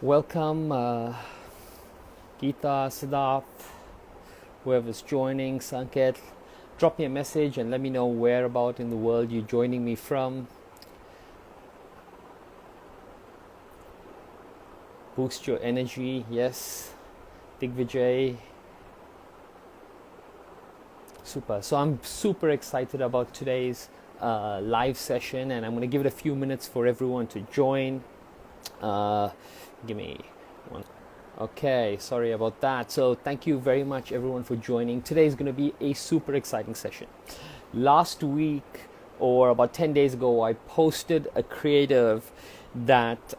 Welcome, Geetha, Siddharth, whoever's joining, Sankat. Drop me a message and let me know where about in the world you're joining me from. Boost your energy, yes. Digvijay. Super. So I'm super excited about today's live session, and I'm going to give it a few minutes for everyone to join. Give me one. Okay, sorry about that. So thank you very much everyone for joining. Today is going to be a super exciting session. Last week, or about 10 days ago, I posted a creative that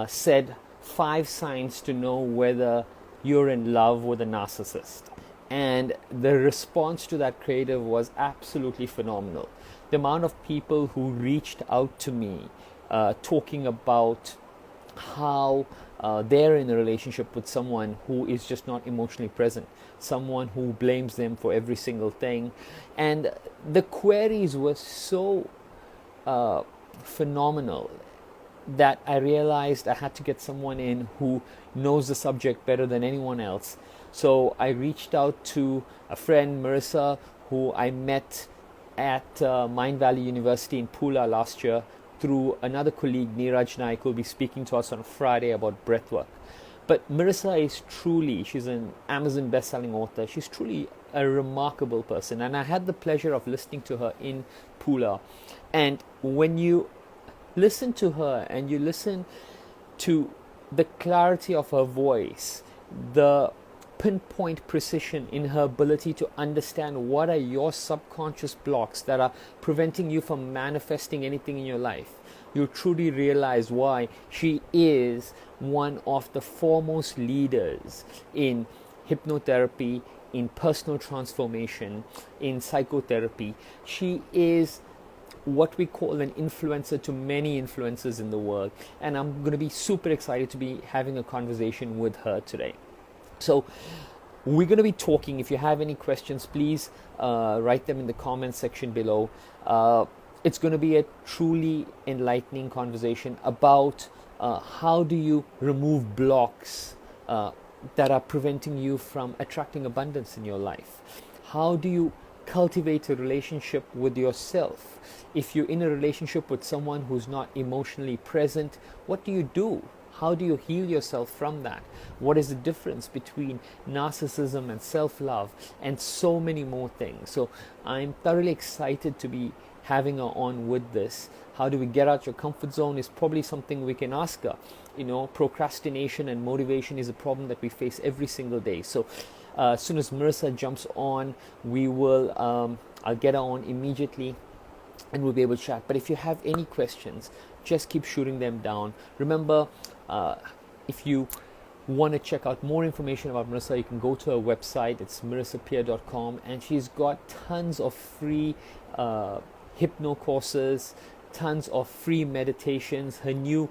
said 5 signs to know whether you're in love with a narcissist. And the response to that creative was absolutely phenomenal. The amount of people who reached out to me talking about how they're in a relationship with someone who is just not emotionally present, someone who blames them for every single thing. And the queries were so phenomenal that I realized I had to get someone in who knows the subject better than anyone else. So I reached out to a friend, Marissa, who I met at Mind Valley University in Pula last year, through another colleague, Niraj Mike, who will be speaking to us on Friday about breathwork. But Marissa is truly, she's an Amazon best-selling author. She's truly a remarkable person. And I had the pleasure of listening to her in Pula. And when you listen to her and you listen to the clarity of her voice, the pinpoint precision in her ability to understand what are your subconscious blocks that are preventing you from manifesting anything in your life, you truly realize why she is one of the foremost leaders in hypnotherapy, in personal transformation, in psychotherapy. She is what we call an influencer to many influencers in the world, and I'm going to be super excited to be having a conversation with her today. So we're going to be talking. If you have any questions, please write them in the comments section below. It's going to be a truly enlightening conversation about how do you remove blocks that are preventing you from attracting abundance in your life. How do you cultivate a relationship with yourself? If you're in a relationship with someone who's not emotionally present, what do you do? How do you heal yourself from that? What is the difference between narcissism and self-love, and so many more things? So I'm thoroughly excited to be having her on with this. How do we get out your comfort zone is probably something we can ask her. You know, procrastination and motivation is a problem that we face every single day. So as soon as Marissa jumps on, we will I'll get her on immediately and we'll be able to chat. But if you have any questions, just keep shooting them down. Remember, if you want to check out more information about Marissa, you can go to her website. It's marissapeer.com, and she's got tons of free hypno courses, tons of free meditations. Her new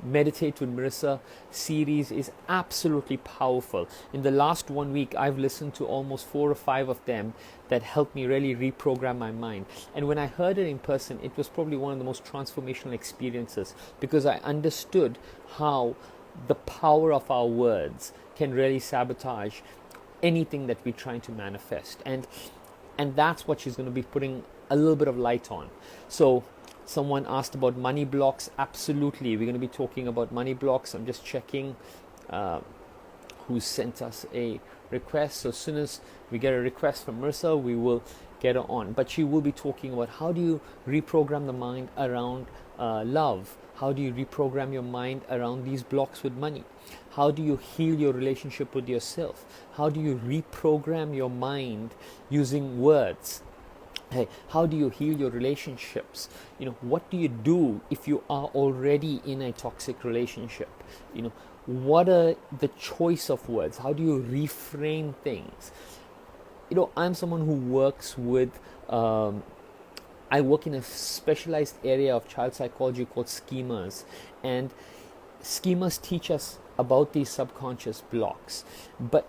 Meditate with Marissa series is absolutely powerful. In the last 1 week, I've listened to almost 4 or 5 of them that helped me really reprogram my mind. And when I heard it in person, it was probably one of the most transformational experiences, because I understood how the power of our words can really sabotage anything that we're trying to manifest. And that's what she's going to be putting a little bit of light on. So someone asked about money blocks. Absolutely, we're going to be talking about money blocks. I'm just checking who sent us a request. So as soon as we get a request from Marissa, we will get her on. But she will be talking about how do you reprogram the mind around love? How do you reprogram your mind around these blocks with money? How do you heal your relationship with yourself? How do you reprogram your mind using words? Hey, how do you heal your relationships? You know, what do you do if you are already in a toxic relationship? You know, what are the choice of words? How do you reframe things? You know, I'm someone who works with I work in a specialized area of child psychology called schemas, and schemas teach us about these subconscious blocks. But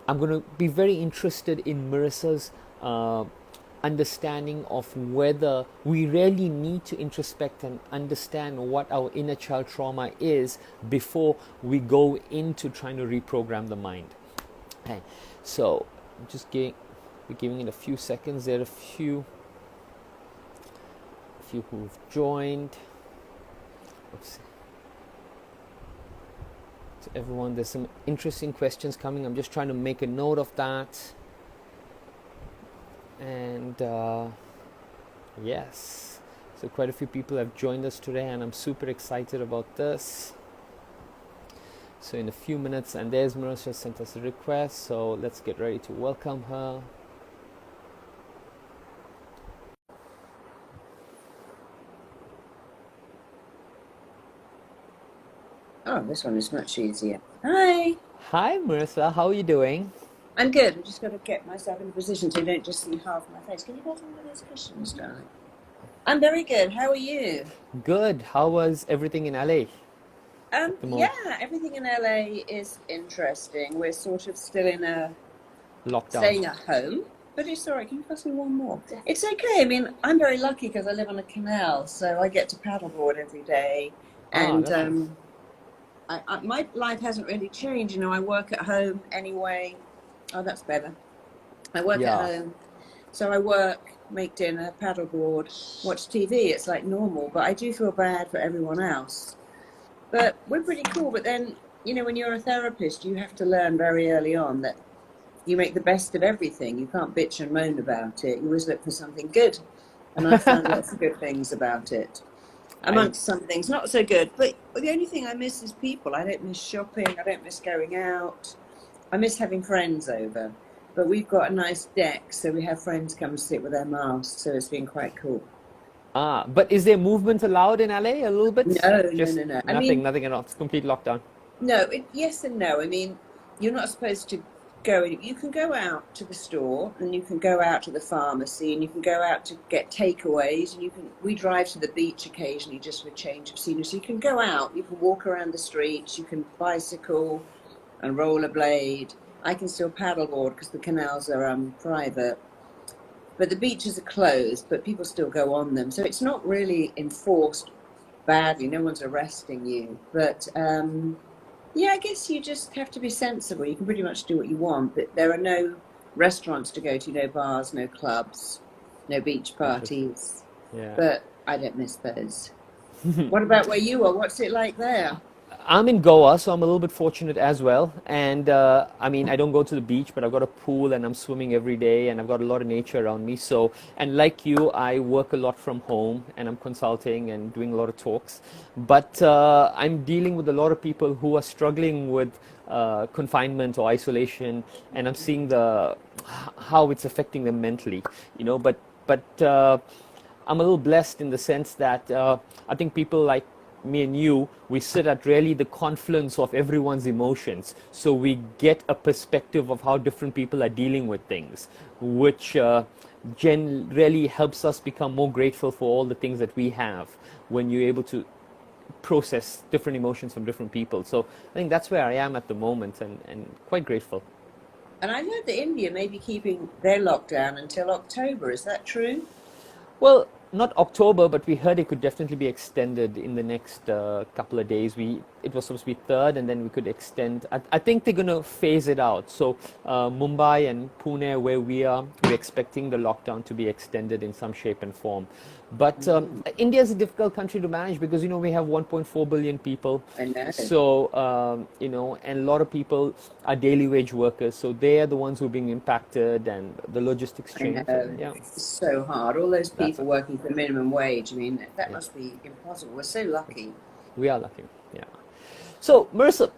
I'm going to be very interested in Marissa's understanding of whether we really need to introspect and understand what our inner child trauma is before we go into trying to reprogram the mind. Okay, so just giving it a few seconds. There are a few who've joined. Oops. So everyone, there's some interesting questions coming. I'm just trying to make a note of that. And yes, so quite a few people have joined us today, and I'm super excited about this. So in a few minutes, and there's Marissa sent us a request, so let's get ready to welcome her. Oh, this one is much easier. Hi. Hi Marissa, how are you doing? I'm good. I'm just going to get myself in a position so you don't just see half my face. Can you get under those cushions, darling? I'm very good. How are you? Good. How was everything in LA? Yeah, everything in LA is interesting. We're sort of still in a Lockdown. Staying at home. But it's all right. Can you pass me one more? It's okay. I mean, I'm very lucky because I live on a canal, so I get to paddleboard every day. And my life hasn't really changed. You know, I work at home anyway. Oh, that's better. I work at home. So I work, make dinner, paddleboard, watch TV. It's like normal. But I do feel bad for everyone else. But we're pretty cool. But then, you know, when you're a therapist, you have to learn very early on that you make the best of everything. You can't bitch and moan about it. You always look for something good. And I found lots of good things about it. Amongst some things not so good. But the only thing I miss is people. I don't miss shopping. I don't miss going out. I miss having friends over. But we've got a nice deck, so we have friends come sit with their masks. So it's been quite cool. But is there movement allowed in LA a little bit? No. Nothing at all. It's complete lockdown. No, yes and no. I mean, you're not supposed to go. You can go out to the store, and you can go out to the pharmacy, and you can go out to get takeaways, and we drive to the beach occasionally just for a change of scenery. So you can go out, you can walk around the streets, you can bicycle and rollerblade. I can still paddleboard because the canals are private. But the beaches are closed, but people still go on them. So it's not really enforced badly. No one's arresting you. But yeah, I guess you just have to be sensible. You can pretty much do what you want, but there are no restaurants to go to, no bars, no clubs, no beach parties. Yeah. But I don't miss those. What about where you are? What's it like there? I'm in Goa, so I'm a little bit fortunate as well. And I mean, I don't go to the beach, but I've got a pool and I'm swimming every day and I've got a lot of nature around me. So, and like you, I work a lot from home and I'm consulting and doing a lot of talks. But I'm dealing with a lot of people who are struggling with confinement or isolation, and I'm seeing how it's affecting them mentally, you know. But I'm a little blessed in the sense that I think people like me and you, we sit at really the confluence of everyone's emotions, so we get a perspective of how different people are dealing with things, which really helps us become more grateful for all the things that we have when you're able to process different emotions from different people. So I think that's where I am at the moment, and quite grateful. And I heard that India may be keeping their lockdown until October. Is that true? Well, not October, but we heard it could definitely be extended in the next couple of days. It was supposed to be 3rd, and then we could extend. I think they're going to phase it out. So Mumbai and Pune, where we're expecting the lockdown to be extended in some shape and form. But India is a difficult country to manage because, you know, we have 1.4 billion people. I know. So, you know, and a lot of people are daily wage workers. So they are the ones who are being impacted, and the logistics change. Yeah. It's so hard. All those people working for minimum wage. I mean, that must be impossible. We're so lucky. We are lucky, yeah. So, Marissa,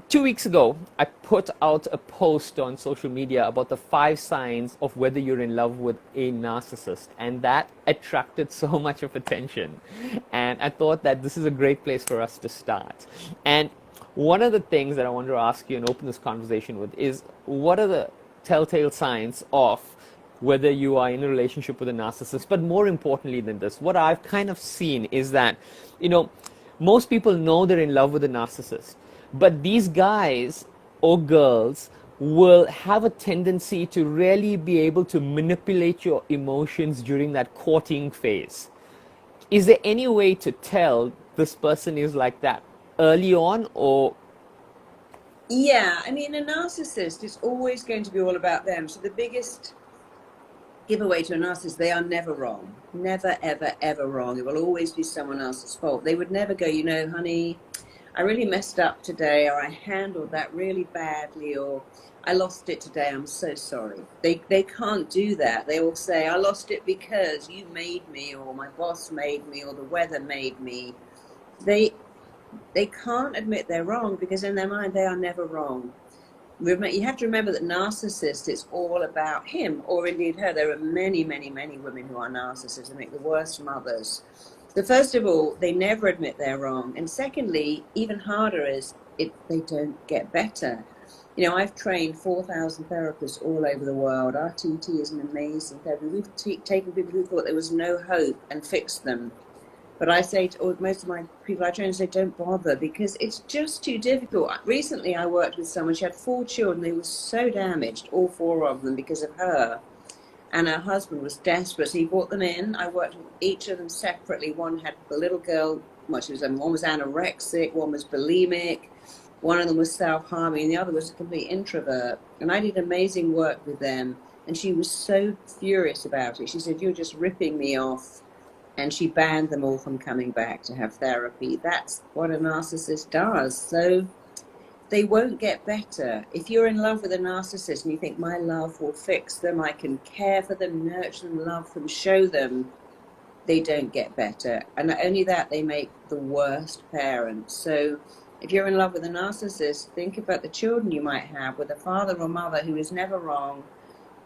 2 weeks ago, I put out a post on social media about the 5 signs of whether you're in love with a narcissist, and that attracted so much of attention. And I thought that this is a great place for us to start. And one of the things that I wanted to ask you and open this conversation with is, what are the telltale signs of whether you are in a relationship with a narcissist? But more importantly than this, what I've kind of seen is that, you know, most people know they're in love with a narcissist, but these guys or girls will have a tendency to really be able to manipulate your emotions during that courting phase. Is there any way to tell this person is like that early on, or? Yeah, I mean, a narcissist is always going to be all about them. So the biggest giveaway to a narcissist, they are never wrong. Never, ever, ever wrong. It will always be someone else's fault. They would never go, you know, honey, I really messed up today, or I handled that really badly, or I lost it today, I'm so sorry. They can't do that. They will say, I lost it because you made me, or my boss made me, or the weather made me. They can't admit they're wrong, because in their mind they are never wrong. You have to remember that narcissist is all about him, or indeed her. There are many, many, many women who are narcissists and make the worst mothers. So first of all, they never admit they're wrong. And secondly, even harder is they don't get better. You know, I've trained 4,000 therapists all over the world. RTT is an amazing therapy. We've taken people who thought there was no hope and fixed them. But I say to most of my people I train, I say, don't bother, because it's just too difficult. Recently, I worked with someone, she had 4 children. They were so damaged, all 4 of them, because of her. And her husband was desperate, so he brought them in. I worked with each of them separately. One had a little girl, one was anorexic, one was bulimic, one of them was self-harming, and the other was a complete introvert. And I did amazing work with them, and she was so furious about it. She said, you're just ripping me off. And she banned them all from coming back to have therapy. That's what a narcissist does. So they won't get better. If you're in love with a narcissist and you think my love will fix them, I can care for them, nurture them, love them, show them, they don't get better. And not only that, they make the worst parents. So if you're in love with a narcissist, think about the children you might have with a father or mother who is never wrong,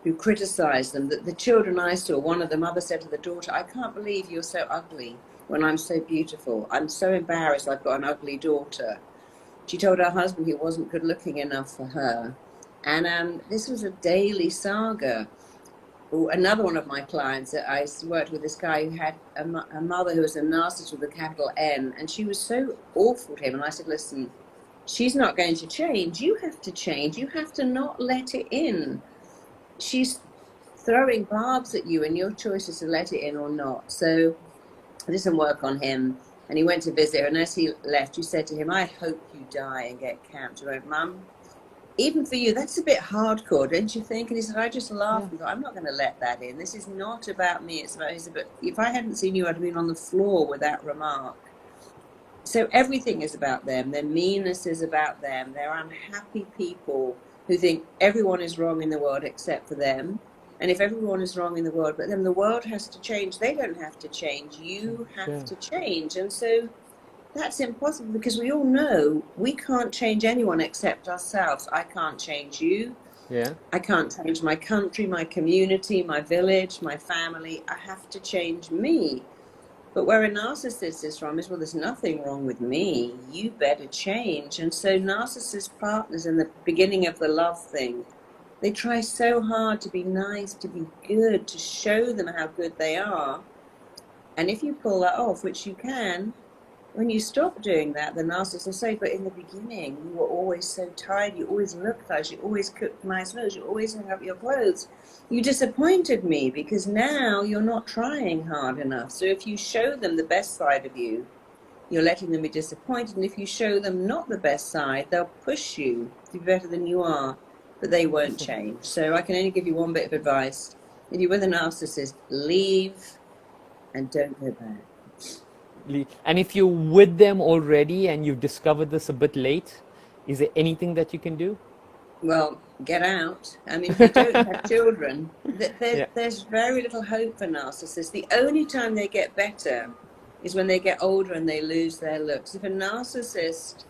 who criticized them. The children I saw, one of the mother said to the daughter, I can't believe you're so ugly when I'm so beautiful. I'm so embarrassed I've got an ugly daughter. She told her husband he wasn't good looking enough for her. And this was a daily saga. Another one of my clients, I worked with this guy who had a mother who was a narcissist with a capital N, and she was so awful to him. And I said, listen, she's not going to change. You have to change. You have to not let it in. She's throwing barbs at you, and your choice is to let it in or not. So I did some work on him, and he went to visit her, and as he left, she said to him, I hope you die and get camped. She went, Mum, even for you, that's a bit hardcore, don't you think? And he said, I just laughed and thought, I'm not going to let that in. This is not about me. It's about, he said, but if I hadn't seen you, I'd have been on the floor with that remark. So everything is about them. Their meanness is about them. They're unhappy people who think everyone is wrong in the world except for them. And if everyone is wrong in the world, but then the world has to change, they don't have to change. You have to change. And so that's impossible, because we all know we can't change anyone except ourselves. I can't change you. Yeah. I can't change my country, my community, my village, my family. I have to change me. But where a narcissist is from is, well, there's nothing wrong with me. You better change. And so narcissist partners in the beginning of the love thing, they try so hard to be nice, to be good, to show them how good they are. And if you pull that off, which you can, when you stop doing that, the narcissist will say, but in the beginning, you were always so tired, you always looked nice, you always cooked nice meals, you always hung up your clothes. You disappointed me because now you're not trying hard enough. So if you show them the best side of you, you're letting them be disappointed. And if you show them not the best side, they'll push you to be better than you are, but they won't change. So I can only give you one bit of advice. If you're with a narcissist, leave and don't go back. And if you're with them already and you've discovered this a bit late, is there anything that you can do? Well, get out. I mean, if you don't have children, there's very little hope for narcissists. The only time they get better is when they get older and they lose their looks. If a narcissist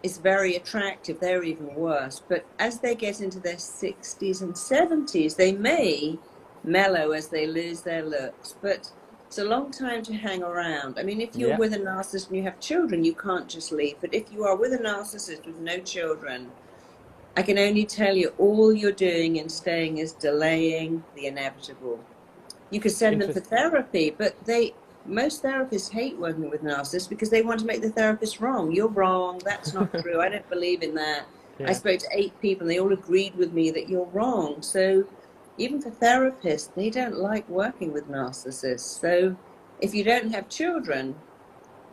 is very attractive, they're even worse. But as they get into their 60s and 70s, they may mellow as they lose their looks. But it's a long time to hang around. I mean, if you're with a narcissist and you have children, you can't just leave. But if you are with a narcissist with no children, I can only tell you, all you're doing in staying is delaying the inevitable. You could send them for therapy, but most therapists hate working with narcissists because they want to make the therapist wrong. You're wrong. That's not true. I don't believe in that. I spoke to 8 people and they all agreed with me that you're wrong. So even for therapists, they don't like working with narcissists. So if you don't have children,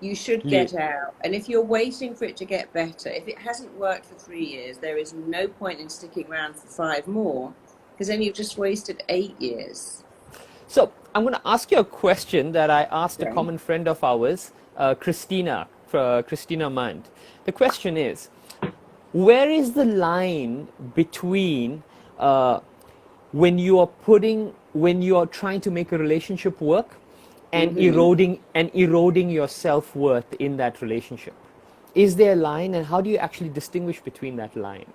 you should get out. And if you're waiting for it to get better, if it hasn't worked for 3 years, there is no point in sticking around for 5 more, because then you've just wasted 8 years. So I'm going to ask you a question that I asked a common friend of ours, Christina Mand. The question is, where is the line between when you are trying to make a relationship work and eroding your self-worth in that relationship? Is there a line, and how do you actually distinguish between that line?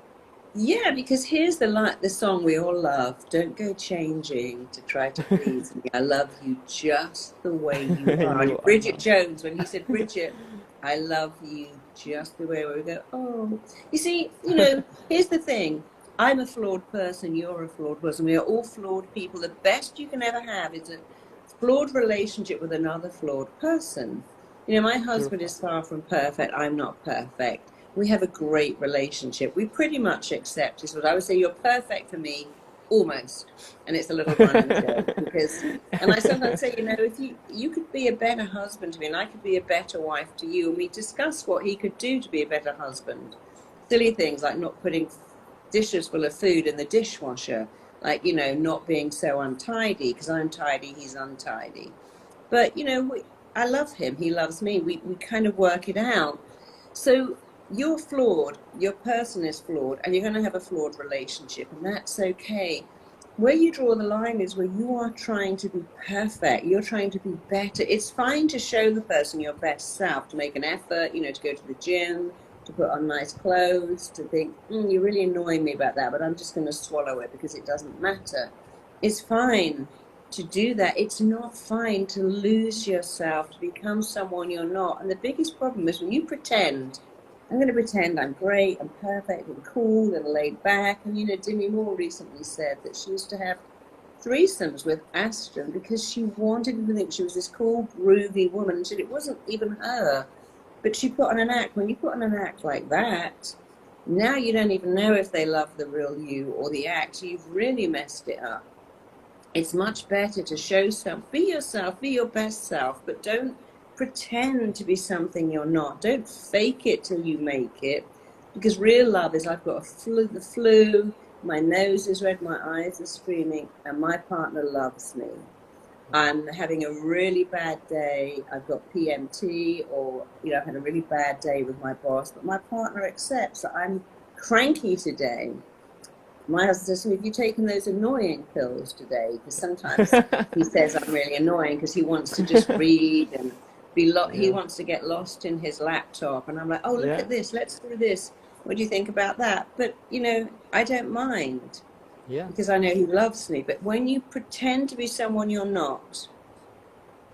Yeah, because here's the song we all love. Don't go changing to try to please me. I love you just the way you are. Bridget Jones, when he said, Bridget, I love you just the way we go. Oh, you see, here's the thing. I'm a flawed person. You're a flawed person. We are all flawed people. The best you can ever have is a flawed relationship with another flawed person. My husband is far from perfect. I'm not perfect. We have a great relationship. We pretty much accept is what I would say. You're perfect for me, almost. And it's a little running joke and I sometimes say, if you could be a better husband to me and I could be a better wife to you, and we discuss what he could do to be a better husband. Silly things like not putting dishes full of food in the dishwasher, like, not being so untidy, because I'm tidy, he's untidy. But, I love him, he loves me. We kind of work it out. So you're flawed, your person is flawed, and you're going to have a flawed relationship, and that's okay. Where you draw the line is where you are trying to be perfect, you're trying to be better. It's fine to show the person your best self, to make an effort, to go to the gym, to put on nice clothes, to think, you're really annoying me about that, but I'm just going to swallow it because it doesn't matter. It's fine to do that. It's not fine to lose yourself, to become someone you're not. And the biggest problem is when you pretend, I'm going to pretend I'm great, I'm perfect and cool and laid back. And Demi Moore recently said that she used to have threesomes with Ashton because she wanted him to think she was this cool, groovy woman. And she said it wasn't even her, but she put on an act. When you put on an act like that, now you don't even know if they love the real you or the act. You've really messed it up. It's much better to show be yourself, be your best self, but don't pretend to be something you're not. Don't fake it till you make it, because real love is I've got the flu, my nose is red, my eyes are screaming, and my partner loves me. I'm having a really bad day, I've got PMT, or I've had a really bad day with my boss, but my partner accepts that I'm cranky today. My husband says to me, have you taken those annoying pills today? Because sometimes he says I'm really annoying because he wants to just read and he wants to get lost in his laptop. And I'm like, oh, look at this, let's do this. What do you think about that? But, I don't mind because I know he loves me. But when you pretend to be someone you're not,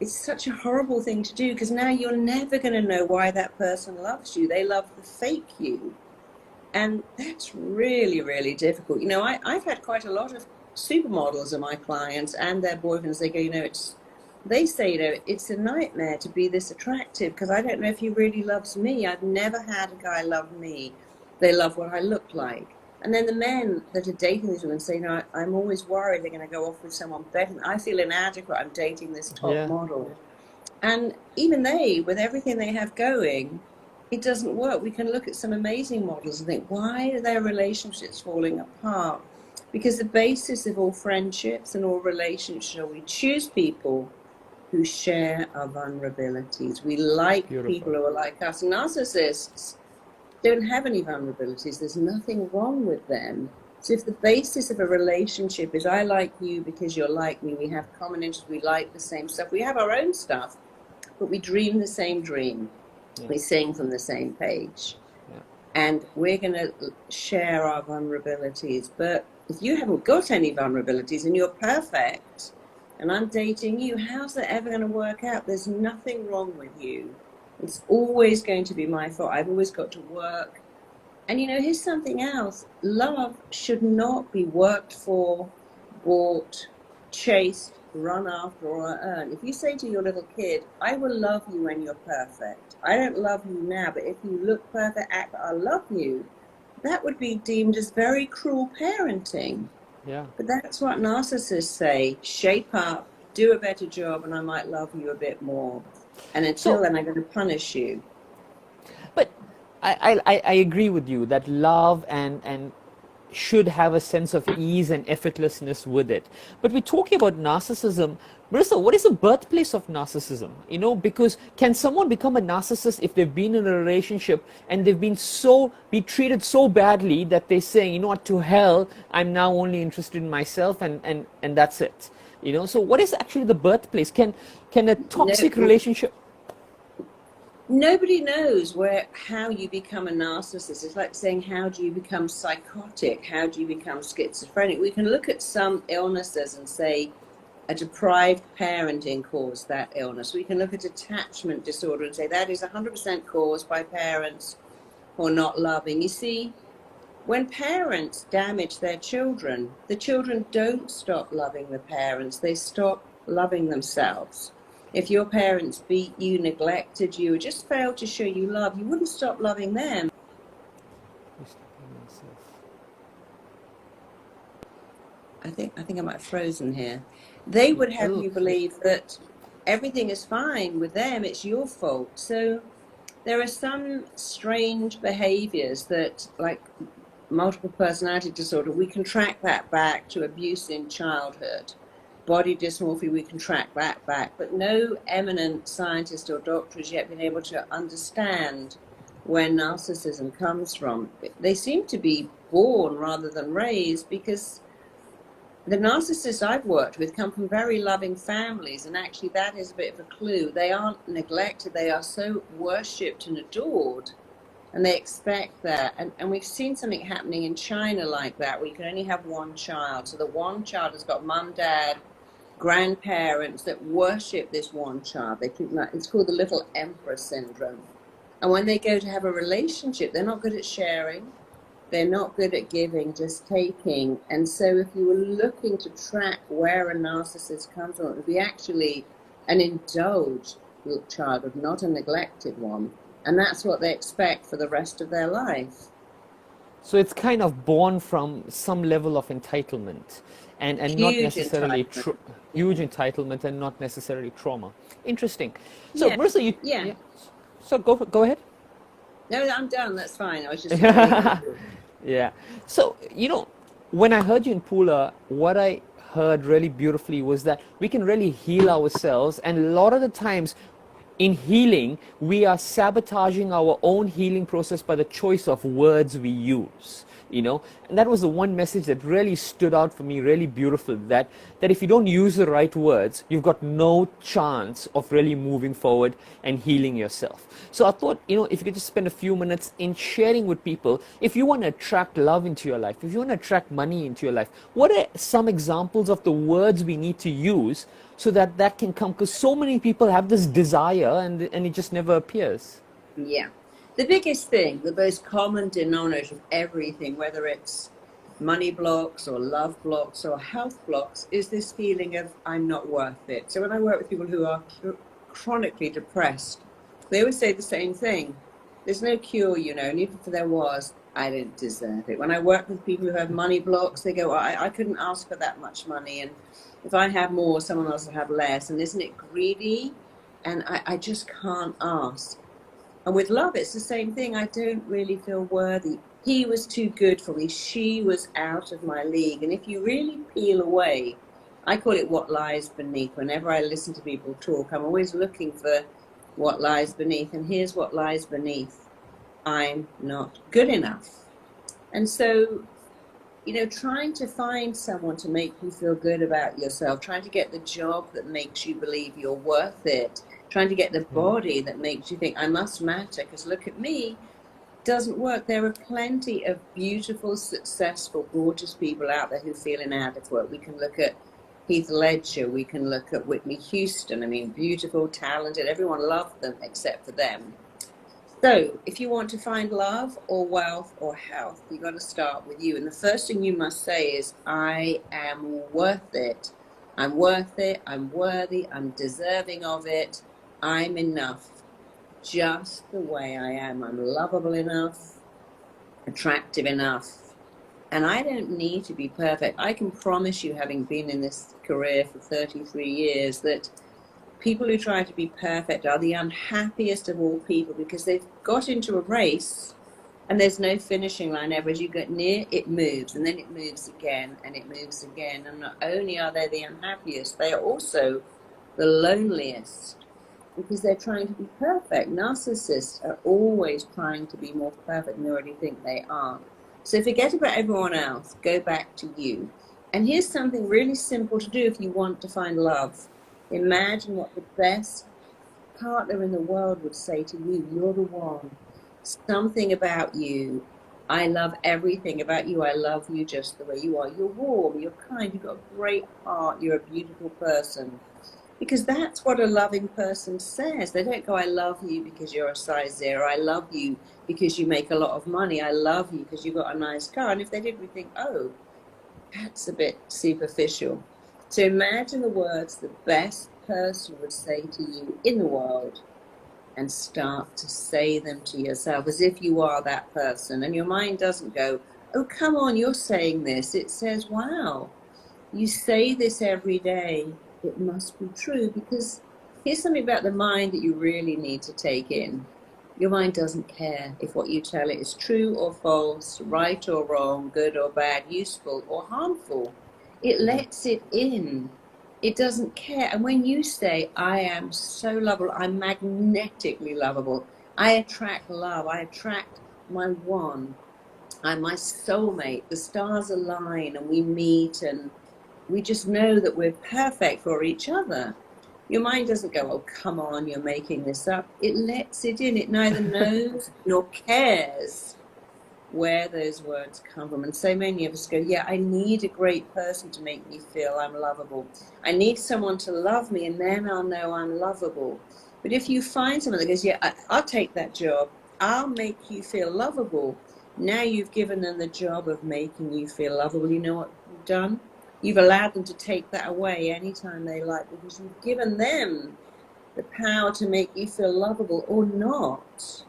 it's such a horrible thing to do, because now you're never going to know why that person loves you. They love the fake you. And that's really, really difficult. I've had quite a lot of supermodels of my clients and their boyfriends. They go, they say, it's a nightmare to be this attractive because I don't know if he really loves me. I've never had a guy love me. They love what I look like. And then the men that are dating these women say, I'm always worried they're going to go off with someone better. I feel inadequate. I'm dating this top model. And even they, with everything they have going, it doesn't work. We can look at some amazing models and think, why are their relationships falling apart? Because the basis of all friendships and all relationships, we choose people who share our vulnerabilities. We like people who are like us. Narcissists don't have any vulnerabilities. There's nothing wrong with them. So if the basis of a relationship is I like you because you're like me, we have common interests, we like the same stuff, we have our own stuff, but we dream the same dream. We sing from the same page. And we're going to share our vulnerabilities. But if you haven't got any vulnerabilities and you're perfect, and I'm dating you, how's that ever going to work out? There's nothing wrong with you. It's always going to be my fault. I've always got to work. And here's something else. Love should not be worked for, bought, chased, run after, or earn. If you say to your little kid, I will love you when you're perfect. I don't love you now, but if you look perfect, act, I love you. that would be deemed as very cruel parenting. Yeah. But that's what narcissists say: shape up, do a better job, and I might love you a bit more. And until then, I'm going to punish you. But I agree with you that love and should have a sense of ease and effortlessness with it. But we're talking about narcissism. Marissa, what is the birthplace of narcissism? You know, because can someone become a narcissist if they've been in a relationship and they've been treated so badly that they're saying, you know what, to hell, I'm now only interested in myself and that's it. You know, so what is actually the birthplace? Can a toxic relationship... Nobody knows how you become a narcissist. It's like saying, how do you become psychotic? How do you become schizophrenic? We can look at some illnesses and say a deprived parenting caused that illness. We can look at attachment disorder and say that is 100% caused by parents or not loving. You see, when parents damage their children, the children don't stop loving the parents. They stop loving themselves. If your parents beat you, neglected you, or just failed to show you love, you wouldn't stop loving them. I think I might have frozen here. They would have you believe that everything is fine with them, it's your fault. So there are some strange behaviors that, like multiple personality disorder, we can track that back to abuse in childhood. Body dysmorphia, we can track that back, but no eminent scientist or doctor has yet been able to understand where narcissism comes from. They seem to be born rather than raised, because the narcissists I've worked with come from very loving families, and actually that is a bit of a clue. They aren't neglected, they are so worshipped and adored, and they expect that. And we've seen something happening in China like that, where you can only have one child. So the one child has got mum, dad, grandparents that worship this one child. They keep that. It's called the little emperor syndrome. And when they go to have a relationship, they're not good at sharing. They're not good at giving, just taking. And so if you were looking to track where a narcissist comes from, it would be actually an indulged childhood, not a neglected one. And that's what they expect for the rest of their life. So it's kind of born from some level of entitlement and not necessarily huge entitlement and not necessarily trauma. Interesting. So Marissa, So go ahead. No, I'm done. That's fine. I was just yeah. So, you know, when I heard you in Pula, what I heard really beautifully was that we can really heal ourselves, and a lot of the times in healing, we are sabotaging our own healing process by the choice of words we use, you know. And that was the one message that really stood out for me, really beautiful, that if you don't use the right words, you've got no chance of really moving forward and healing yourself. So I thought, you know, if you could just spend a few minutes in sharing with people, if you want to attract love into your life, if you want to attract money into your life, what are some examples of the words we need to use so that can come? Because so many people have this desire and it just never appears. Yeah. The biggest thing, the most common denominator of everything, whether it's money blocks or love blocks or health blocks, is this feeling of I'm not worth it. So when I work with people who are chronically depressed, they always say the same thing. There's no cure, you know, and even if there was, I don't deserve it. When I work with people who have money blocks, they go, I couldn't ask for that much money, and if I have more, someone else will have less, and isn't it greedy? And I just can't ask. And with love, it's the same thing. I don't really feel worthy. He was too good for me. She was out of my league. And if you really peel away, I call it what lies beneath. Whenever I listen to people talk, I'm always looking for what lies beneath. And here's what lies beneath. I'm not good enough. And so, you know, trying to find someone to make you feel good about yourself, trying to get the job that makes you believe you're worth it, trying to get the body that makes you think I must matter because look at me, doesn't work. There are plenty of beautiful, successful, gorgeous people out there who feel inadequate. We can look at Heath Ledger, we can look at Whitney Houston. I mean, beautiful, talented, everyone loved them except for them. So if you want to find love or wealth or health, you've got to start with you. And the first thing you must say is, I am worth it. I'm worth it. I'm worthy. I'm deserving of it. I'm enough, just the way I am. I'm lovable enough. attractive enough. And I don't need to be perfect. I can promise you, having been in this career for 33 years, that people who try to be perfect are the unhappiest of all people, because they've got into a race and there's no finishing line ever. As you get near, it moves, and then it moves again, and it moves again. And not only are they the unhappiest, they are also the loneliest, because they're trying to be perfect. Narcissists are always trying to be more perfect than they already think they are. So forget about everyone else, go back to you. And here's something really simple to do if you want to find love. Imagine what the best partner in the world would say to you. You're the one. Something about you. I love everything about you. I love you just the way you are. You're warm, you're kind, you've got a great heart, you're a beautiful person. Because that's what a loving person says. They don't go, I love you because you're a size 0. I love you because you make a lot of money. I love you because you've got a nice car. And if they did, we think, oh, that's a bit superficial. So imagine the words the best person would say to you in the world, and start to say them to yourself as if you are that person. And your mind doesn't go, oh, come on, you're saying this. It says, wow, you say this every day. It must be true. Because here's something about the mind that you really need to take in. Your mind doesn't care if what you tell it is true or false, right or wrong, good or bad, useful or harmful. It lets it in. It doesn't care. And when you say, I am so lovable, I'm magnetically lovable, I attract love, I attract my one, I'm my soulmate, the stars align and we meet and we just know that we're perfect for each other. Your mind doesn't go, oh, come on, you're making this up. It lets it in. It neither knows nor cares where those words come from. And so many of us go, yeah, I need a great person to make me feel I'm lovable. I need someone to love me, and then I'll know I'm lovable. But if you find someone that goes, yeah, I'll take that job, I'll make you feel lovable. Now you've given them the job of making you feel lovable. You know what you've done? You've allowed them to take that away anytime they like, because you've given them the power to make you feel lovable or not.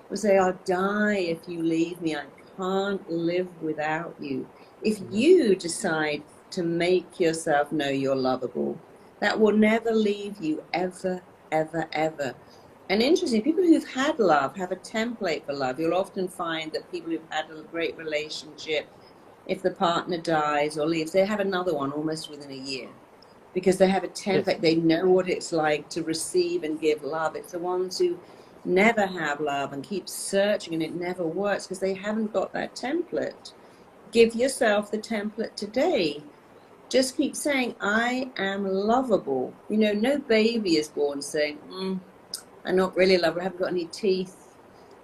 Or say, I'll die if you leave me. I can't live without you. If you decide to make yourself know you're lovable, that will never leave you, ever, ever, ever. And interesting, people who've had love have a template for love. You'll often find that people who've had a great relationship, if the partner dies or leaves, they have another one almost within a year, because they have a template. Yes. They know what it's like to receive and give love. It's the ones who never have love and keep searching and it never works because they haven't got that template. Give yourself the template today. Just keep saying, I am lovable. You know, no baby is born saying, I'm not really lovable. I haven't got any teeth.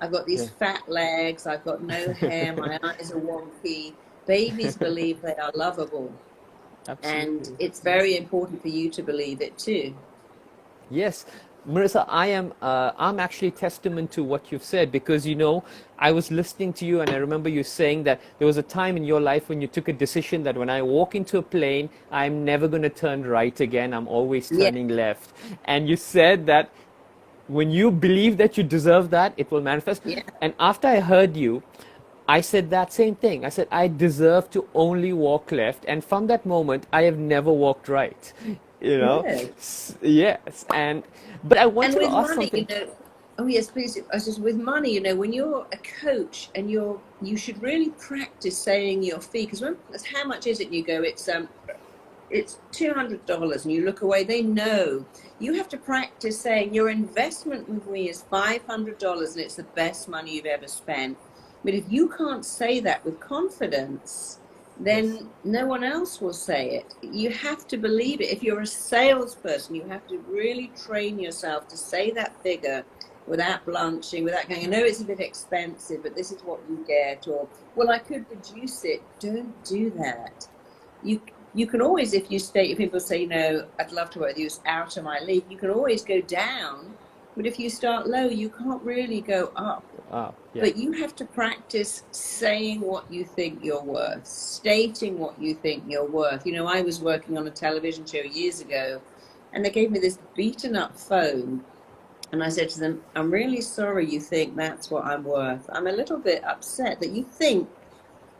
I've got these fat legs. I've got no hair. My eyes are wonky. Babies believe they are lovable. Absolutely. And it's very important for you to believe it too. Yes. Marissa, I'm actually testament to what you've said, because, you know, I was listening to you and I remember you saying that there was a time in your life when you took a decision that when I walk into a plane, I'm never going to turn right again. I'm always turning left. And you said that when you believe that you deserve that, it will manifest. Yeah. And after I heard you, I said that same thing. I said, I deserve to only walk left. And from that moment, I have never walked right. You know? Yes. But I wanted to ask something. You know, oh yes, please. I was just with money. You know, when you're a coach and you should really practice saying your fee, because how much is it? You go, it's $200, and you look away. They know. You have to practice saying your investment with me is $500, and it's the best money you've ever spent. But if you can't say that with confidence, then no one else will say it. You have to believe it. If you're a salesperson, you have to really train yourself to say that figure without blanching, without going, I know it's a bit expensive, but this is what you get, or, well, I could reduce it. Don't do that. You can always, if people say, you know, I'd love to work with you, it's out of my league, you can always go down. But if you start low, you can't really go up. But you have to practice saying what you think you're worth, stating what you think you're worth. You know, I was working on a television show years ago, and they gave me this beaten up phone, And I said to them, I'm really sorry you think that's what I'm worth. I'm a little bit upset that you think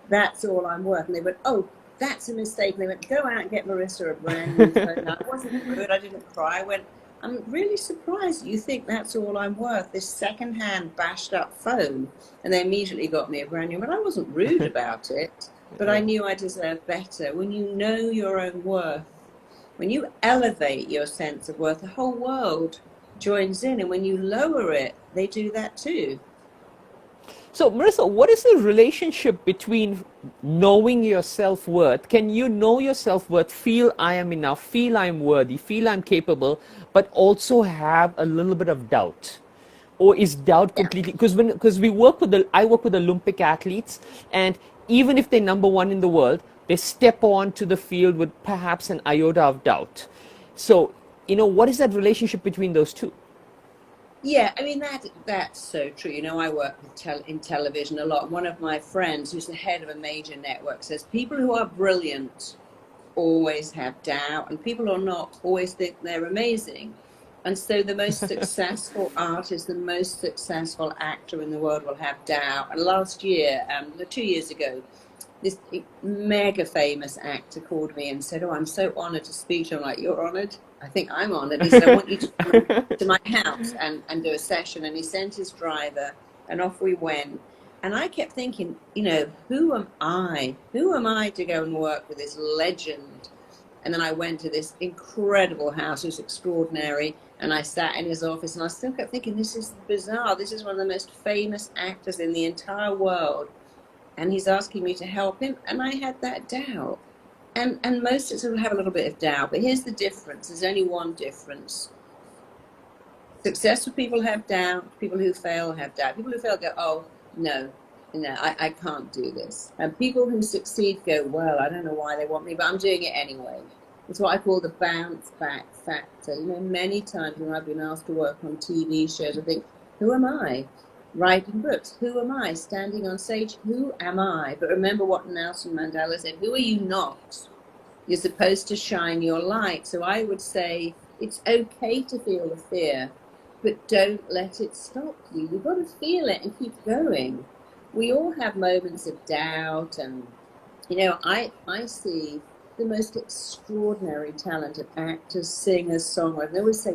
that's all I'm worth. And they went, oh, that's a mistake. And they went, go out and get Marissa a brand new phone. Now, I wasn't rude. I didn't cry. I went, I'm really surprised you think that's all I'm worth, this second-hand bashed up phone. And they immediately got me a brand new, but I wasn't rude about it, but I knew I deserved better. When you know your own worth, when you elevate your sense of worth, the whole world joins in. And when you lower it, they do that too. So, Marissa, what is the relationship between knowing your self-worth? Can you know your self-worth, feel I am enough, feel I'm worthy, feel I'm capable, but also have a little bit of doubt? Or is doubt completely, because I work with Olympic athletes, and even if they're number one in the world, they step onto the field with perhaps an iota of doubt. So, what is that relationship between those two? Yeah, I mean, that's so true. I work in television a lot. One of my friends, who's the head of a major network, says people who are brilliant always have doubt, and people who are not always think they're amazing. And so the most successful artist, the most successful actor in the world will have doubt. And last year, 2 years ago, this mega famous actor called me and said, oh, I'm so honored to speak to you. I'm like, you're honored? I think I'm honored. He said, I want you to come to my house and do a session. And he sent his driver, and off we went. And I kept thinking, who am I? Who am I to go and work with this legend? And then I went to this incredible house. It was extraordinary. And I sat in his office, and I still kept thinking, this is bizarre. This is one of the most famous actors in the entire world. And he's asking me to help him. And I had that doubt. And most of us will have a little bit of doubt. But here's the difference. There's only one difference. Successful people have doubt. People who fail have doubt. People who fail go, oh, no, I can't do this. And people who succeed go, well, I don't know why they want me, but I'm doing it anyway. It's what I call the bounce back factor. Many times when I've been asked to work on TV shows, I think, who am I? Writing books, who am I? Standing on stage, who am I? But remember what Nelson Mandela said, who are you not? You're supposed to shine your light. So I would say it's okay to feel the fear, but don't let it stop you. You've got to feel it and keep going. We all have moments of doubt, and I see the most extraordinary talented actors, singers, songwriters. They always say,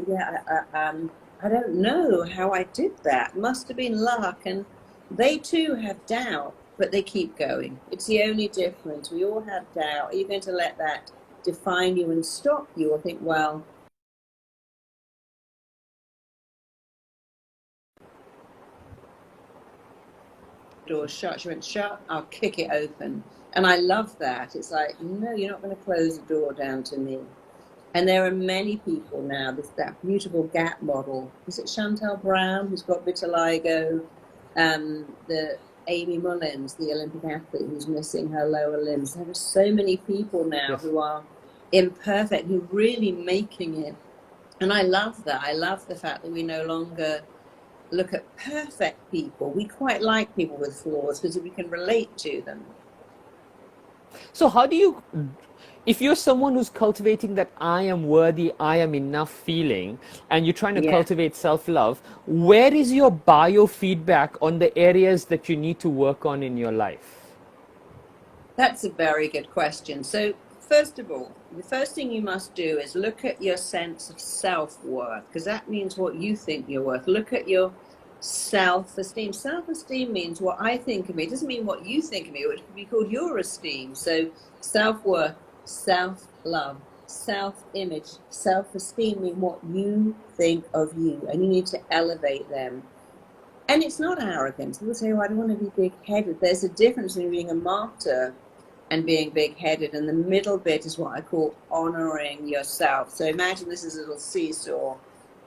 I don't know how I did that. Must have been luck. And they too have doubt, but they keep going. It's the only difference. We all have doubt. Are you going to let that define you and stop you, or think, well, door shut? She went, shut, I'll kick it open. And I love that. It's like, no, you're not going to close the door down to me. And there are many people now, that beautiful gap model. Is it Chantal Brown, who's got vitiligo? The Amy Mullins, the Olympic athlete, who's missing her lower limbs. There are so many people now who are imperfect, who are really making it. And I love that. I love the fact that we no longer look at perfect people. We quite like people with flaws because we can relate to them. So how do you, if you're someone who's cultivating that I am worthy, I am enough feeling, and you're trying to cultivate self-love, where is your biofeedback on the areas that you need to work on in your life? That's a very good question. So first of all, the first thing you must do is look at your sense of self-worth, because that means what you think you're worth. Look at your self-esteem. Self-esteem means what I think of me. It doesn't mean what you think of me. It could be called your esteem. So self-worth, self-love, self-image, self-esteem mean what you think of you, and you need to elevate them. And it's not arrogance. People say, oh, I don't want to be big-headed. There's a difference between being a martyr and being big-headed, and the middle bit is what I call honoring yourself. So imagine this is a little seesaw.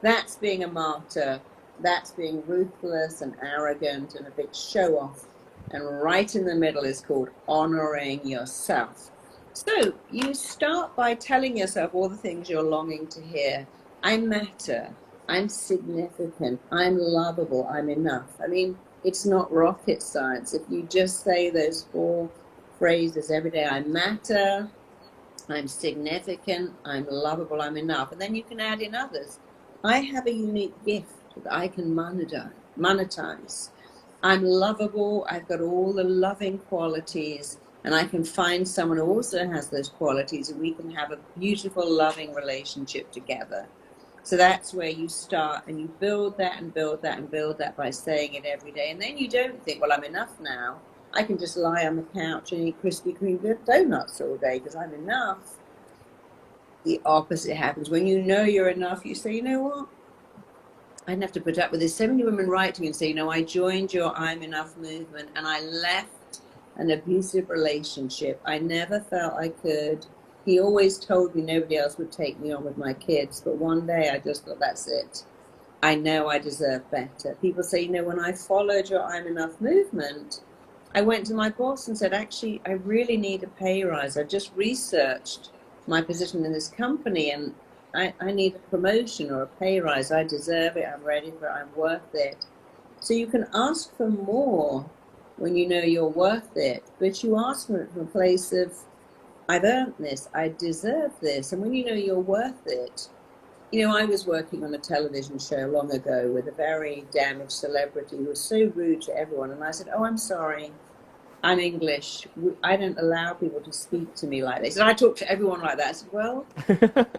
That's being a martyr. That's being ruthless and arrogant and a big show-off. And right in the middle is called honoring yourself. So you start by telling yourself all the things you're longing to hear. I matter. I'm significant. I'm lovable. I'm enough. I mean, it's not rocket science. If you just say those 4 phrases every day, I matter, I'm significant, I'm lovable, I'm enough. And then you can add in others. I have a unique gift. that I can monetize. I'm lovable, I've got all the loving qualities, and I can find someone who also has those qualities, and we can have a beautiful, loving relationship together. So that's where you start, and you build that and build that and build that by saying it every day. And then you don't think, well, I'm enough now. I can just lie on the couch and eat Krispy Kreme donuts all day because I'm enough. The opposite happens. When you know you're enough, you say, you know what? I didn't have to put up with this. So many women write to me and say, you know, I joined your I'm Enough movement and I left an abusive relationship. I never felt I could. He always told me nobody else would take me on with my kids. But one day I just thought, that's it. I know I deserve better. People say, you know, when I followed your I'm Enough movement, I went to my boss and said, actually, I really need a pay rise. I just researched my position in this company and I need a promotion or a pay rise. I deserve it. I'm ready for it. I'm worth it. So you can ask for more when you know you're worth it, but you ask for it from a place of, I've earned this. I deserve this. And when you know you're worth it, you know, I was working on a television show long ago with a very damaged celebrity who was so rude to everyone. And I said, oh, I'm sorry. I'm English. I don't allow people to speak to me like this. And I talk to everyone like that. I said, well,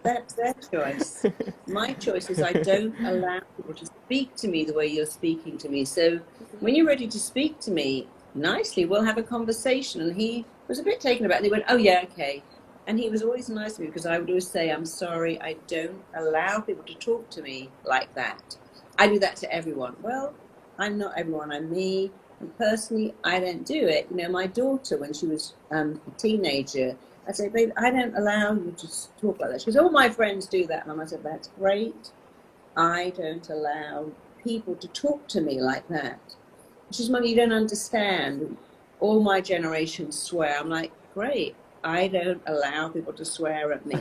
that's their choice. My choice is I don't allow people to speak to me the way you're speaking to me. So when you're ready to speak to me nicely, we'll have a conversation. And he was a bit taken aback. And he went, oh, yeah, okay. And he was always nice to me because I would always say, I'm sorry, I don't allow people to talk to me like that. I do that to everyone. Well, I'm not everyone. I'm me. And personally, I don't do it. You know, my daughter, when she was a teenager, I said, babe, I don't allow you to talk like that. She goes, all my friends do that. And I said, that's great. I don't allow people to talk to me like that. She says, Mum, you don't understand. All my generation swear. I'm like, great. I don't allow people to swear at me.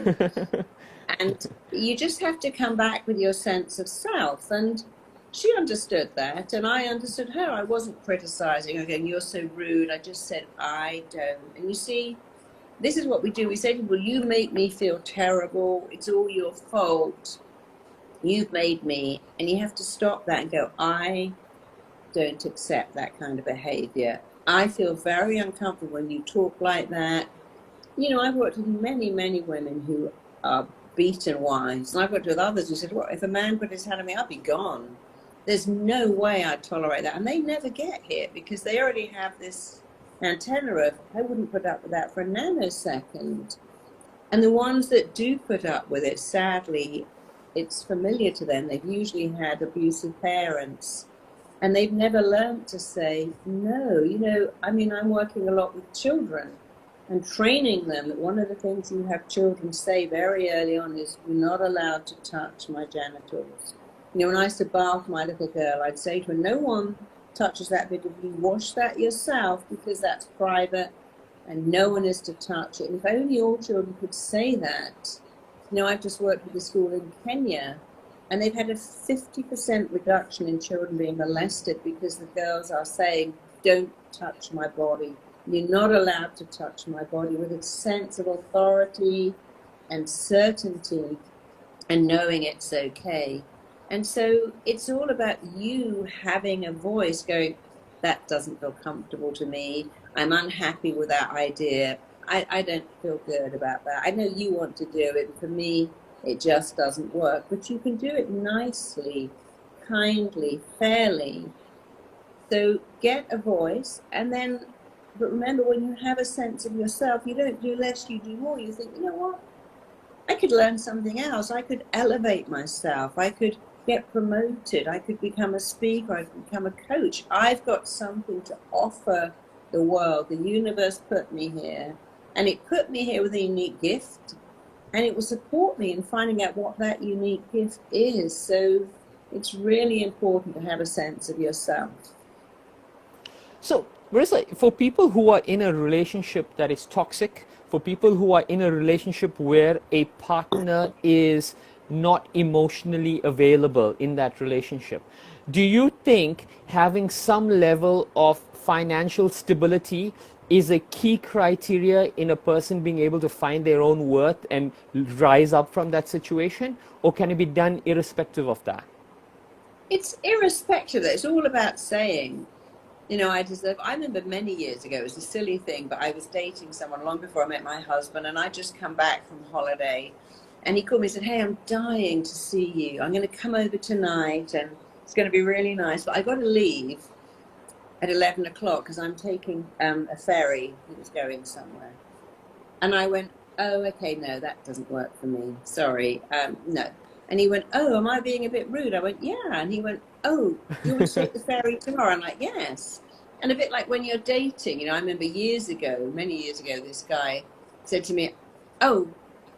And you just have to come back with your sense of self. And she understood that, and I understood her. I wasn't criticizing, again, you're so rude. I just said, I don't. And you see, this is what we do. We say to people, you make me feel terrible. It's all your fault. You've made me. And you have to stop that and go, I don't accept that kind of behavior. I feel very uncomfortable when you talk like that. You know, I've worked with many, many women who are beaten wives. And I've worked with others who said, well, if a man put his hand on me, I'd be gone. There's no way I'd tolerate that. And they never get hit because they already have this antenna of, I wouldn't put up with that for a nanosecond. And the ones that do put up with it, sadly, it's familiar to them. They've usually had abusive parents and they've never learned to say, no. You know, I mean, I'm working a lot with children and training them that one of the things you have children say very early on is, you're not allowed to touch my genitals. You know, when I used to bath my little girl, I'd say to her, no one touches that bit of you. Wash that yourself because that's private and no one is to touch it. And if only all children could say that. You know, I've just worked with a school in Kenya and they've had a 50% reduction in children being molested because the girls are saying, don't touch my body. You're not allowed to touch my body, with a sense of authority and certainty and knowing it's okay. And so it's all about you having a voice going, that doesn't feel comfortable to me. I'm unhappy with that idea. I don't feel good about that. I know you want to do it. For me, it just doesn't work. But you can do it nicely, kindly, fairly. So get a voice. And then, but remember, when you have a sense of yourself, you don't do less, you do more. You think, you know what? I could learn something else. I could elevate myself. I could get promoted. I could become a speaker. I could become a coach. I've got something to offer the world. The universe put me here. And it put me here with a unique gift. And it will support me in finding out what that unique gift is. So it's really important to have a sense of yourself. So, Marissa, for people who are in a relationship that is toxic, for people who are in a relationship where a partner is not emotionally available in that relationship, do you think having some level of financial stability is a key criteria in a person being able to find their own worth and rise up from that situation? Or can it be done irrespective of that? It's irrespective. It's all about saying, you know, I deserve. I remember many years ago, it was a silly thing, but I was dating someone long before I met my husband, and I just come back from holiday, and he called me and said, "Hey, I'm dying to see you. I'm going to come over tonight, and it's going to be really nice, but I got to leave at 11 o'clock because I'm taking a ferry. He was going somewhere." And I went, "Oh, okay, no, that doesn't work for me. Sorry, no." And he went, "Oh, am I being a bit rude?" I went, "Yeah." And he went, "Oh, you want me to take the ferry tomorrow?" I'm like, "Yes." And a bit like when you're dating, you know, I remember years ago, many years ago, this guy said to me, "Oh,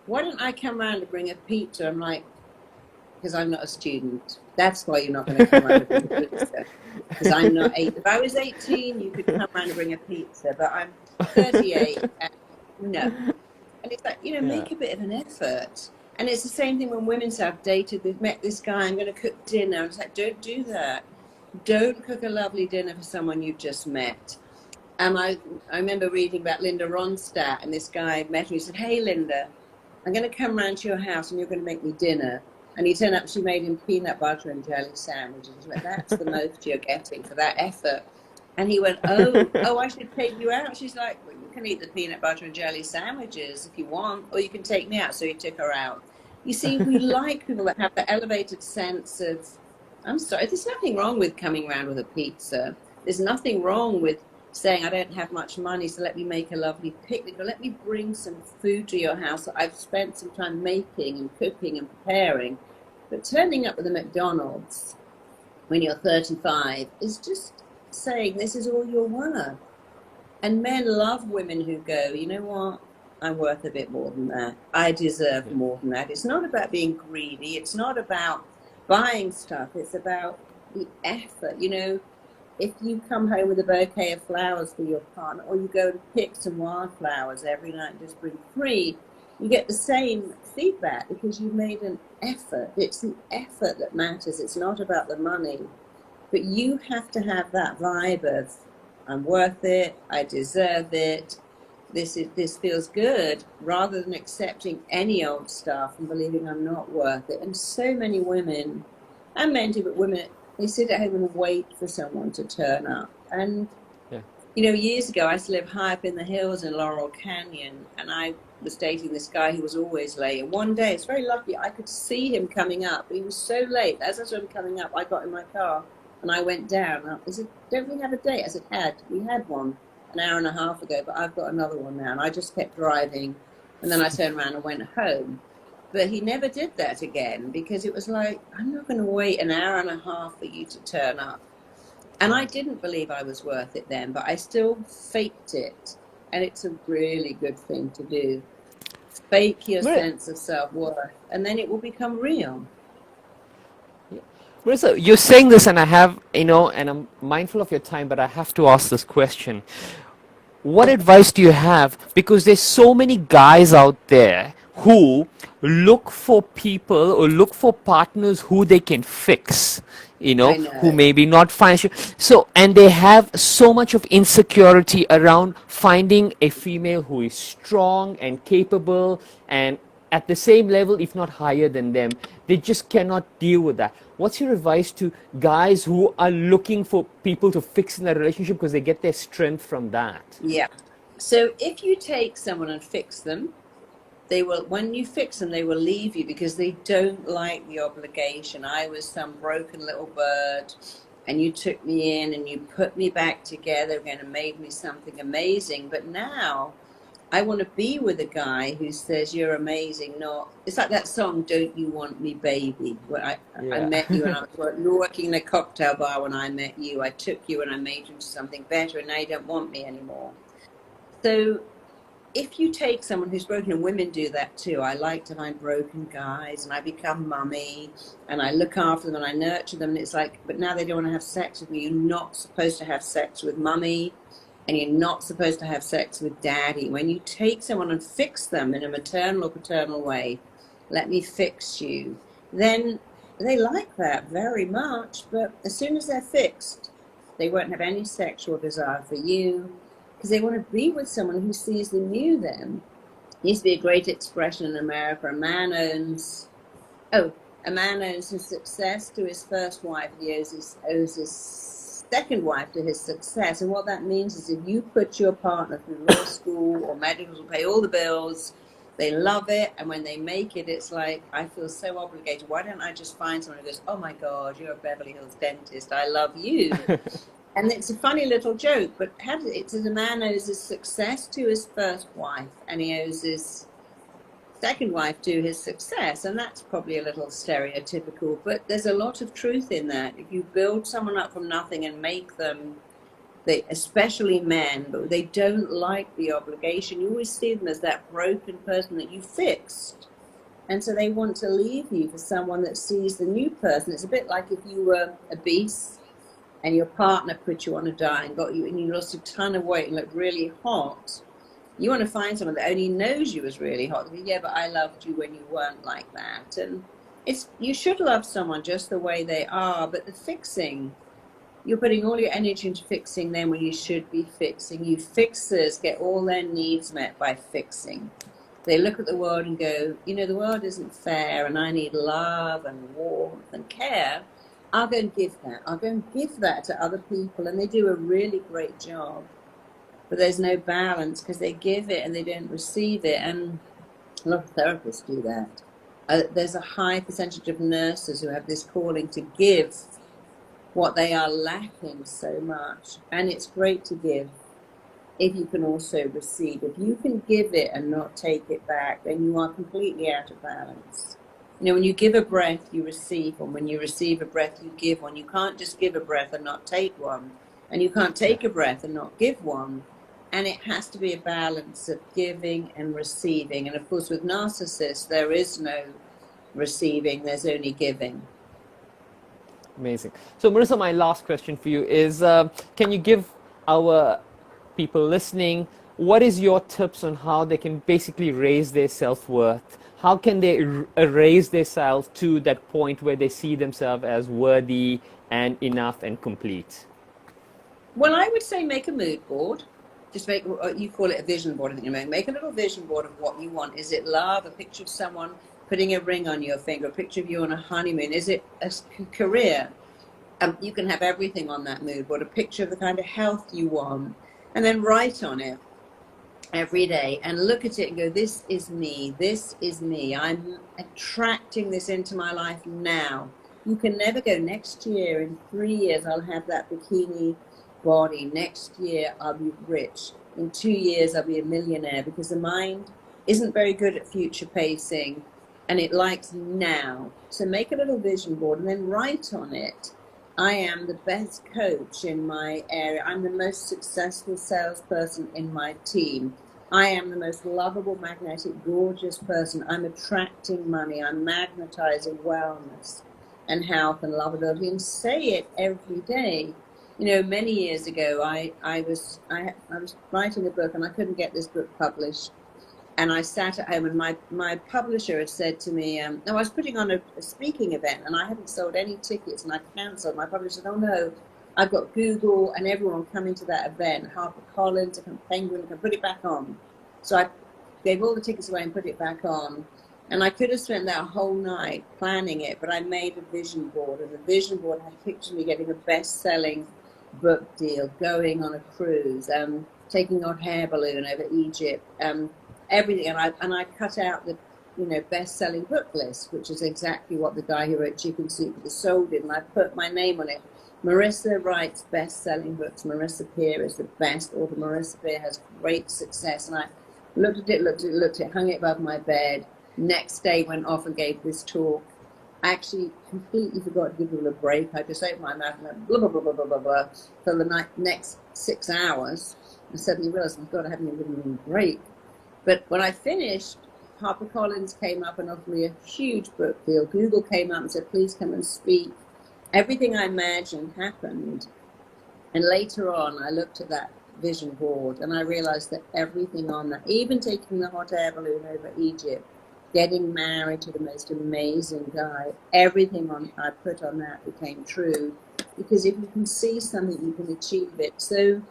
why don't I come around and bring a pizza?" I'm like, "Because I'm not a student. That's why you're not going to come around and bring a pizza. Because I'm not 8. If I was 18, you could come around and bring a pizza, but I'm 38 and no." And it's like, you know, make a bit of an effort. And it's the same thing when women say, "I've dated, they've met this guy, I'm going to cook dinner." It's like, don't do that. Don't cook a lovely dinner for someone you've just met. I remember reading about Linda Ronstadt, and this guy met her. He said, "Hey, Linda, I'm going to come round to your house and you're going to make me dinner." And he turned up, she made him peanut butter and jelly sandwiches. Like, that's the most you're getting for that effort. And he went, oh, I should take you out. She's like, "Well, you can eat the peanut butter and jelly sandwiches if you want, or you can take me out." So he took her out. You see, we like people that have the elevated sense of, I'm sorry, there's nothing wrong with coming around with a pizza. There's nothing wrong with saying, "I don't have much money, so let me make a lovely picnic, or let me bring some food to your house that I've spent some time making and cooking and preparing." But turning up with a McDonald's when you're 35 is just saying this is all you're worth. And men love women who go, "You know what? I'm worth a bit more than that. I deserve more than that." It's not about being greedy. It's not about buying stuff. It's about the effort. You know, if you come home with a bouquet of flowers for your partner, or you go and pick some wildflowers every night and just bring 3, you get the same feedback because you made an effort. It's the effort that matters. It's not about the money. But you have to have that vibe of, "I'm worth it, I deserve it, this feels good," rather than accepting any old stuff and believing I'm not worth it. And so many women, and men too, but women, they sit at home and wait for someone to turn up. And you know, years ago I used to live high up in the hills in Laurel Canyon, and I was dating this guy who was always late. And one day, it's very lucky, I could see him coming up. He was so late. As I saw him coming up, I got in my car and I went down. I said, "Don't we have a date?" I said, We had one an hour and a half ago, but I've got another one now." And I just kept driving, and then I turned around and went home. But he never did that again, because it was like, I'm not going to wait an hour and a half for you to turn up. And I didn't believe I was worth it then, but I still faked it. And it's a really good thing to do. Fake your sense of self-worth, and then it will become real. Marissa, you're saying this, and I have, you know, and I'm mindful of your time, but I have to ask this question. What advice do you have? Because there's so many guys out there who look for people or look for partners who they can fix, you know, who maybe not financial. So, and they have so much of insecurity around finding a female who is strong and capable and at the same level, if not higher than them. They just cannot deal with that. What's your advice to guys who are looking for people to fix in their relationship because they get their strength from that? Yeah. So if you take someone and fix them, they will, when you fix them, they will leave you because they don't like the obligation. I was some broken little bird, and you took me in and you put me back together again and made me something amazing. But now I want to be with a guy who says, "You're amazing." Not, it's like that song, "Don't You Want Me, Baby?" Where I met you and I was you were working in a cocktail bar when I met you. I took you and I made you into something better, and now you don't want me anymore. So if you take someone who's broken, and women do that too. I like to find broken guys, and I become mummy, and I look after them and I nurture them. And it's like, but now they don't want to have sex with me. You're not supposed to have sex with mummy, and you're not supposed to have sex with daddy. When you take someone and fix them in a maternal or paternal way, "Let me fix you," then they like that very much. But as soon as they're fixed, they won't have any sexual desire for you, because they want to be with someone who sees the new them. It used to be a great expression in America: "A man owns," a man owes his success to his first wife, and he owes his second wife to his success. And what that means is if you put your partner through law school or medical school, pay all the bills, they love it, and when they make it, it's like, I feel so obligated. Why don't I just find someone who goes, oh my God, you're a Beverly Hills dentist, I love you. And it's a funny little joke, but it says a man owes his success to his first wife, and he owes his second wife to his success. And that's probably a little stereotypical, but there's a lot of truth in that. If you build someone up from nothing and make them, especially men, but they don't like the obligation. You always see them as that broken person that you fixed. And so they want to leave you for someone that sees the new person. It's a bit like if you were obese and your partner put you on a diet and got you, and you lost a ton of weight and looked really hot. You want to find someone that only knows you as really hot. Yeah, but I loved you when you weren't like that. And you should love someone just the way they are, but the fixing, you're putting all your energy into fixing them when you should be fixing. You fixers get all their needs met by fixing. They look at the world and go, the world isn't fair and I need love and warmth and care. I'll go and give that. I'll go and give that to other people, and they do a really great job. But there's no balance because they give it and they don't receive it. And a lot of therapists do that. There's a high percentage of nurses who have this calling to give what they are lacking so much. And it's great to give if you can also receive. If you can give it and not take it back, then you are completely out of balance. When you give a breath, you receive one. When you receive a breath, you give one. You can't just give a breath and not take one. And you can't take a breath and not give one. And it has to be a balance of giving and receiving. And of course, with narcissists, there is no receiving, there's only giving. Amazing. So Marissa, my last question for you is, can you give our people listening, what is your tips on how they can basically raise their self-worth? How can they raise themselves to that point where they see themselves as worthy and enough and complete? Well, I would say make a mood board. Just you call it a vision board, I think you make a little vision board of what you want. Is it love? A picture of someone putting a ring on your finger, a picture of you on a honeymoon? Is it a career? You can have everything on that mood board, a picture of the kind of health you want, and then write on it every day and look at it and go, this is me, I'm attracting this into my life now. You can never go, next year, in 3 years, I'll have that bikini body, next year I'll be rich, in 2 years I'll be a millionaire, because the mind isn't very good at future pacing and it likes now. So make a little vision board and then write on it, I am the best coach in my area, I'm the most successful salesperson in my team, I am the most lovable, magnetic, gorgeous person, I'm attracting money, I'm magnetizing wellness and health and lovability, and say it every day. Many years ago, I was writing a book and I couldn't get this book published. And I sat at home and my publisher had said to me, I was putting on a speaking event and I hadn't sold any tickets and I cancelled. My publisher said, oh no, I've got Google and everyone coming to that event, HarperCollins, Penguin, can put it back on. So I gave all the tickets away and put it back on. And I could have spent that whole night planning it, but I made a vision board, and the vision board had pictures of me getting a best-selling book deal, going on a cruise, taking a hair balloon over Egypt, everything. And I cut out the best-selling book list, which is exactly what the guy who wrote Chicken Soup for the Soul did, and I put my name on it. Marissa writes best-selling books. Marissa Pierre is the best author. Marissa Pierre has great success. And I looked at it, hung it above my bed. Next day went off and gave this talk. I actually completely forgot to give people a break. I just opened my mouth and went blah, blah, blah, blah, blah, blah, blah, for the next 6 hours. And suddenly realized, oh God, I haven't even given them a break. But when I finished, HarperCollins came up and offered me a huge book deal. Google came up and said, please come and speak. Everything I imagined happened. And later on, I looked at that vision board and I realized that everything on that, even taking the hot air balloon over Egypt, getting married to the most amazing guy, everything I put on that became true. Because if you can see something, you can achieve it. So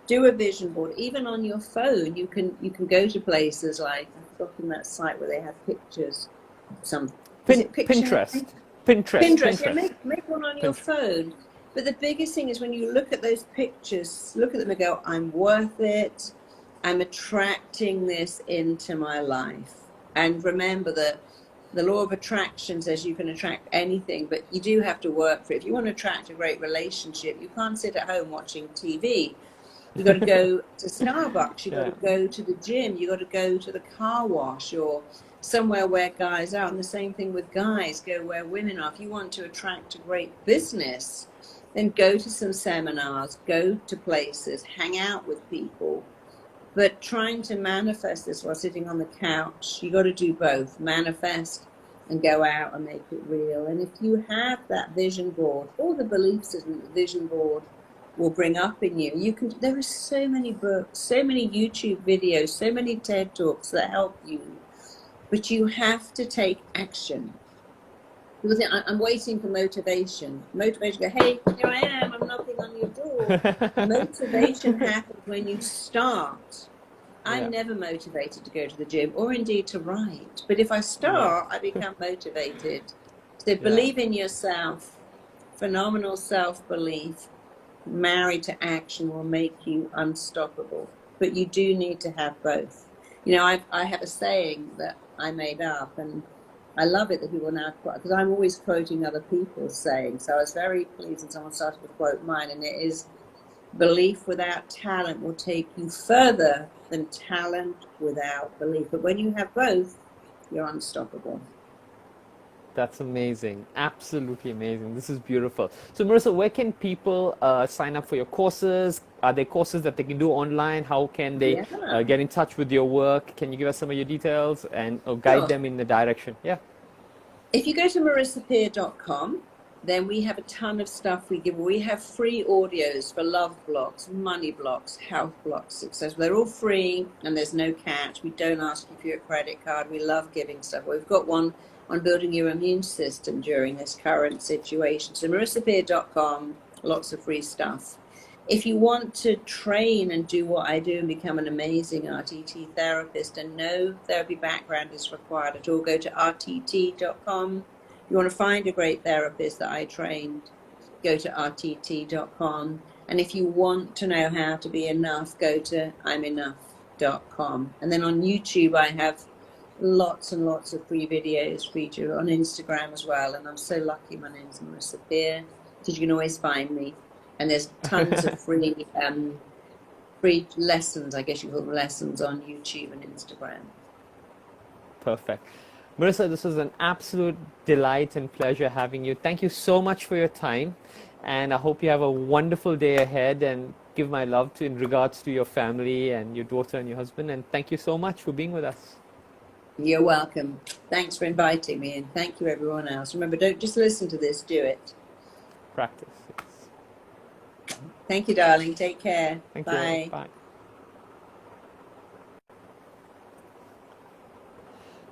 do a vision board. Even on your phone, you can go to places like, I've forgotten that site where they have pictures, some is it Pictionary? Pinterest. Yeah, make one on your phone. But the biggest thing is when you look at those pictures, look at them and go, I'm worth it. I'm attracting this into my life. And remember that the law of attraction says you can attract anything, but you do have to work for it. If you want to attract a great relationship, you can't sit at home watching TV. You've got to go to Starbucks, you've got to go to the gym, you've got to go to the car wash or somewhere where guys are. And the same thing with guys, go where women are. If you want to attract a great business, then go to some seminars, go to places, hang out with people. But trying to manifest this while sitting on the couch, you got to do both, manifest and go out and make it real. And if you have that vision board, all the belief system the vision board will bring up in you, there are so many books, so many YouTube videos, so many TED Talks that help you, but you have to take action. People think, I'm waiting for motivation. Motivation, go, hey, here I am, I'm knocking on your door. Motivation happens when you start. I'm never motivated to go to the gym or indeed to write. But if I start, I become motivated. So believe in yourself. Phenomenal self-belief married to action will make you unstoppable. But you do need to have both. You know, I have a saying that I made up, and I love it that people now quote, because I'm always quoting other people's sayings. So I was very pleased when someone started to quote mine, and it is, belief without talent will take you further than talent without belief. But when you have both, you're unstoppable. That's amazing. Absolutely amazing. This is beautiful. So Marissa, where can people sign up for your courses? Are there courses that they can do online? How can they get in touch with your work? Can you give us some of your details and guide them in the direction? Yeah. If you go to marissapeer.com, then we have a ton of stuff we give. We have free audios for love blocks, money blocks, health blocks, success. They're all free and there's no catch. We don't ask you for your credit card. We love giving stuff. We've got one on building your immune system during this current situation. So marissapeer.com, lots of free stuff. If you want to train and do what I do and become an amazing RTT therapist, and no therapy background is required at all, go to rtt.com. If you want to find a great therapist that I trained, go to rtt.com. And if you want to know how to be enough, go to imenough.com. And then on YouTube, I have lots and lots of free videos featured on Instagram as well. And I'm so lucky. My name's Marissa Pierre, because you can always find me. And there's tons of free lessons, I guess you call them lessons, on YouTube and Instagram. Perfect. Marissa, this was an absolute delight and pleasure having you. Thank you so much for your time. And I hope you have a wonderful day ahead, and give my love in regards to your family and your daughter and your husband. And thank you so much for being with us. You're welcome. Thanks for inviting me, and thank you everyone else. Remember, don't just listen to this, do it. Practice. Yes. Thank you, darling. Take care. Bye. You. Bye.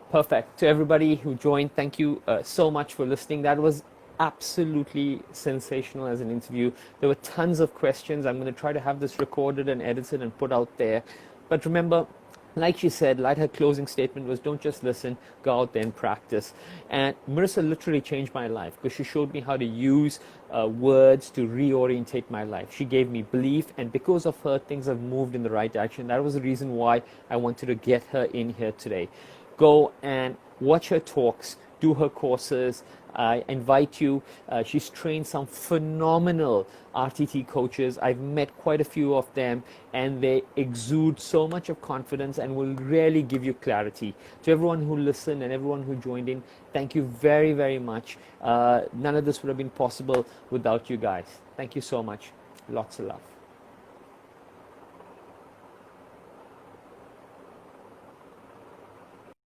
Perfect. To everybody who joined, thank you so much for listening. That was absolutely sensational as an interview. There were tons of questions. I'm going to try to have this recorded and edited and put out there. But remember, like she said, like her closing statement was, don't just listen, go out there and practice. And Marissa literally changed my life, because she showed me how to use words to reorientate my life. She gave me belief, and because of her, things have moved in the right direction. That was the reason why I wanted to get her in here today. Go and watch her talks, do her courses. I invite you. She's trained some phenomenal RTT coaches. I've met quite a few of them, and they exude so much of confidence and will really give you clarity. To everyone who listened and everyone who joined in, thank you very, very much. None of this would have been possible without you guys. Thank you so much. Lots of love.